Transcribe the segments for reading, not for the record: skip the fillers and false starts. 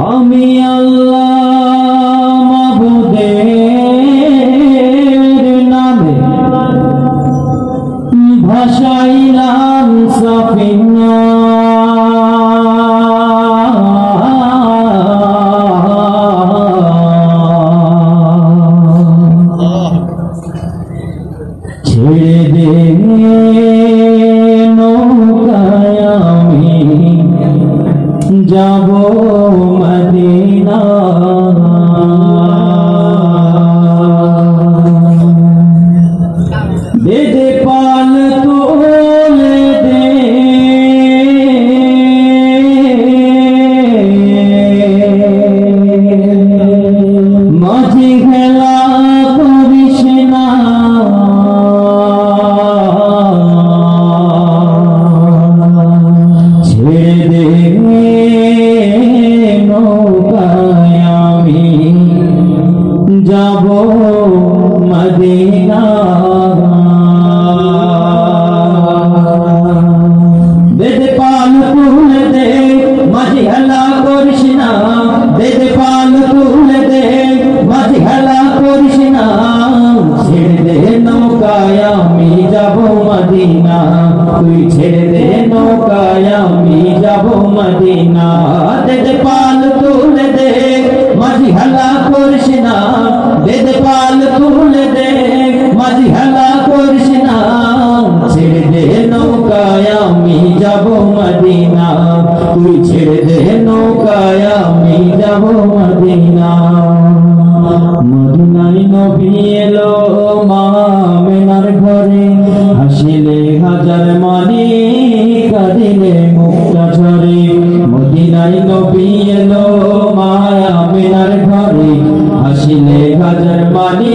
আমি আল্লাহ মাবুদের নামে ভাসাইলাম সাফিনা ছেড়ে দে নৌকায় আমি যাব মদিনা দে দে পাল তোলে দে মাঝি খেলা করিস না ছেড়ে দে নৌকায় আমি যাব মদিনা দে দে পাল তুলে দে মাঝি হেলা করিস না দে দে পাল তুলে দে মাঝি হেলা করিস না ছেড়ে দে নৌকায় আমি যাব মদিনা তুই ছেড়ে দে নৌকায় আমি যাব মদিনা দে দে পাল তুলে দে মাঝি হেলা করিস না দে দে পাল তুলে দে মাঝি হেলা করিস না ছেড়ে দে নৌকায় আমি যাব মদিনা তুই ছেড়ে দে নৌকায় আমি যাব মদিনা মদিনায় নবী এলো মা আমেনার ঘরে হাসিলে হাজার মানি কাঁদিলে মুক্তা ঝরে মদিনায় নবী এলো মা আমেনার ঘরে হাসিলে হাজার মানি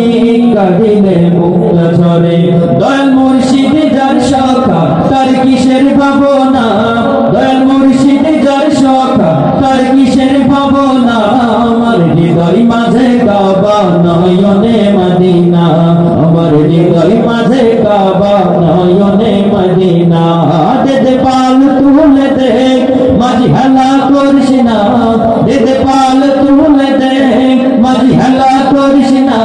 কাঁদিলে মুক্তা ঝরে দয়াল মুর্শিদ যার সখা তার কিসের ভাবনা দয়াল মুর্শিদ যার সখা তার কিসের ভাবনা আমার হৃদয় মাঝে কাবা নয়নে মদিনা আমার হৃদয় মাঝে কাবা নয়নে মদিনা দে দে পাল তুলে দে মাঝি হেলা করিস না দে দে পাল তুলে দে মাঝি হেলা করিস না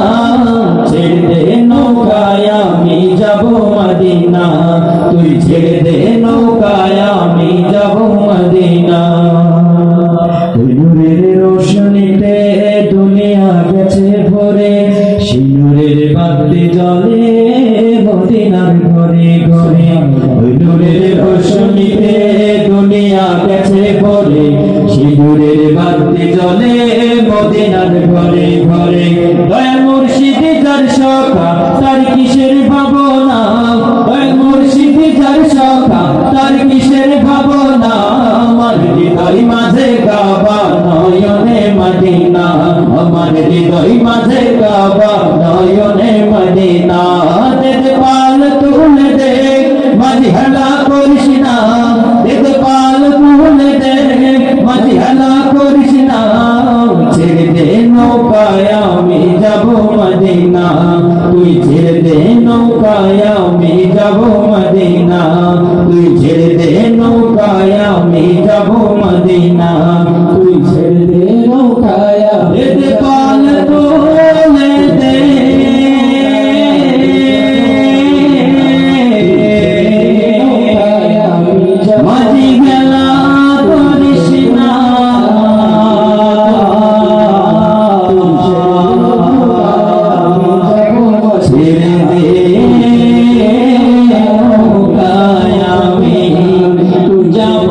ছেড়ে দে নৌকায় আমি যাব মদিনা তুই ছেড়ে দে নৌকায় আমি যাব মদিনা নূরের রোশনীতে দুনিয়া গেছে ভরে সিঁদুরের বাতি জ্বলে মদিনার ঘরে ঘরে ওই নূরের রোশনীতে দুনিয়া গেছে ভরে সিঁদুরের বাতি জ্বলে মদিনার ঘরে ঘরে দয়াল মুর্শিদ যার সখা তার কিসের ভাবনা দয়াল মুর্শিদ যার সখা তার কিসের ভাবনা আমার হৃদয় মাঝে কাবা নয়নে মদিনা আমার হৃদয় মাঝে কাবা নয়নে মদিনা দে দে পাল তুলে দে মাঝি হেলা করিস না দে দে পাল তুলে দে মাঝি হেলা করিস না ছেড়ে দে নৌকায় আমি যাব মদিনা তুই ছেড়ে দে নৌকায় আমি যাব মদিনা তুই ছেড়ে দে নৌকায় আমি যাব মদিনা তুই ছেড়ে দে নৌকায় দে দে পাল তোলে দে মাঝি হেলা করিস না ছেড়ে দে নৌকায় আমি যাব